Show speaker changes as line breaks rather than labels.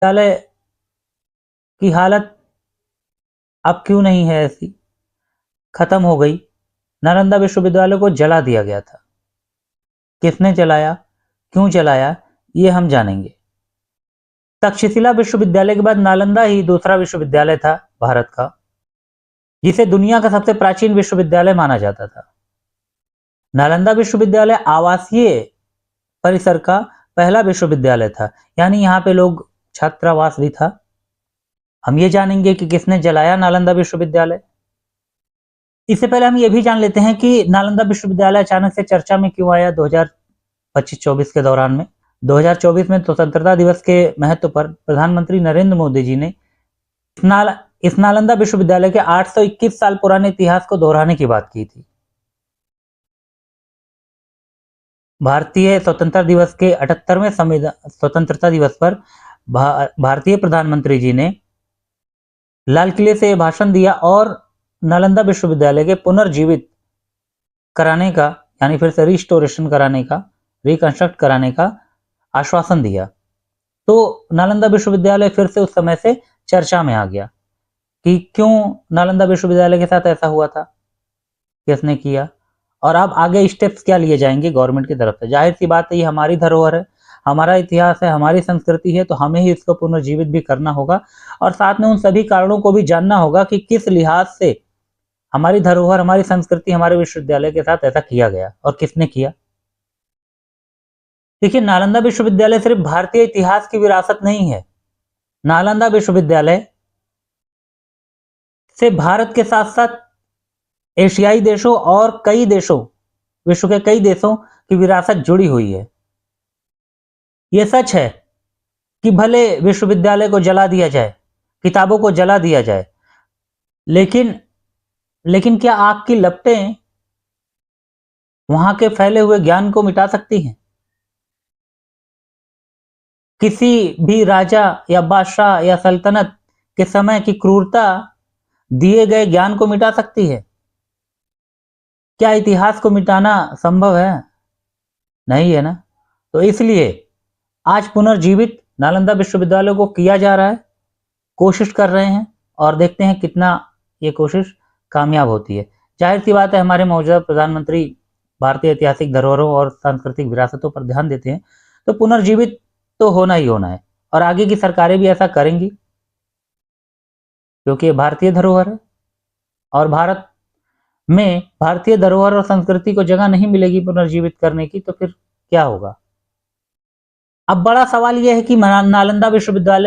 विश्वविद्यालय की हालत अब क्यों नहीं है ऐसी, खत्म हो गई। नालंदा विश्वविद्यालय को जला दिया गया था। किसने जलाया, क्यों जलाया, ये हम जानेंगे। तक्षशिला विश्वविद्यालय के बाद नालंदा ही दूसरा विश्वविद्यालय था भारत का, जिसे दुनिया का सबसे प्राचीन विश्वविद्यालय माना जाता था। नालंदा विश्वविद्यालय आवासीय परिसर का पहला विश्वविद्यालय था, यानी यहाँ पे लोग छात्रावास भी था। हम ये जानेंगे कि किसने जलाया नालंदा विश्वविद्यालय। इससे पहले हम ये भी जान लेते हैं कि नालंदा विश्वविद्यालय अचानक से चर्चा में क्यों आया 2025-24 के दौरान में। 2024 में स्वतंत्रता दिवस के महत्व पर प्रधानमंत्री नरेंद्र मोदी जी ने इस नालंदा विश्वविद्यालय के 821 साल पुराने इतिहास को दोहराने की बात की थी। भारतीय स्वतंत्रता दिवस के 78वें स्वतंत्रता दिवस पर भारतीय प्रधानमंत्री जी ने लाल किले से भाषण दिया और नालंदा विश्वविद्यालय के पुनर्जीवित कराने का, यानी फिर से रिस्टोरेशन कराने का, रिकंस्ट्रक्ट कराने का आश्वासन दिया। तो नालंदा विश्वविद्यालय फिर से उस समय से चर्चा में आ गया कि क्यों नालंदा विश्वविद्यालय के साथ ऐसा हुआ था, किसने किया, और अब आगे स्टेप्स क्या लिए जाएंगे गवर्नमेंट की तरफ से। जाहिर सी बात है, ये हमारी धरोहर है, हमारा इतिहास है, हमारी संस्कृति है, तो हमें ही इसको पुनर्जीवित भी करना होगा और साथ में उन सभी कारणों को भी जानना होगा कि किस लिहाज से हमारी धरोहर, हमारी संस्कृति, हमारे विश्वविद्यालय के साथ ऐसा किया गया और किसने किया। देखिए, नालंदा विश्वविद्यालय सिर्फ भारतीय इतिहास की विरासत नहीं है। नालंदा विश्वविद्यालय से भारत के साथ साथ एशियाई देशों और कई देशों, विश्व के कई देशों की विरासत जुड़ी हुई है। यह सच है कि भले विश्वविद्यालय को जला दिया जाए, किताबों को जला दिया जाए, लेकिन क्या आग की लपटें वहां के फैले हुए ज्ञान को मिटा सकती हैं? किसी भी राजा या बादशाह या सल्तनत के समय की क्रूरता दिए गए ज्ञान को मिटा सकती है? क्या इतिहास को मिटाना संभव है? नहीं है ना। तो इसलिए आज पुनर्जीवित नालंदा विश्वविद्यालय को किया जा रहा है, कोशिश कर रहे हैं और देखते हैं कितना ये कोशिश कामयाब होती है। जाहिर सी बात है, हमारे मौजूदा प्रधानमंत्री भारतीय ऐतिहासिक धरोहरों और सांस्कृतिक विरासतों पर ध्यान देते हैं, तो पुनर्जीवित तो होना ही होना है और आगे की सरकारें भी ऐसा करेंगी, क्योंकि ये भारतीय धरोहर है और भारत में भारतीय धरोहर और संस्कृति को जगह नहीं मिलेगी पुनर्जीवित करने की, तो फिर क्या होगा। अब बड़ा सवाल यह है कि नालंदा विश्वविद्यालय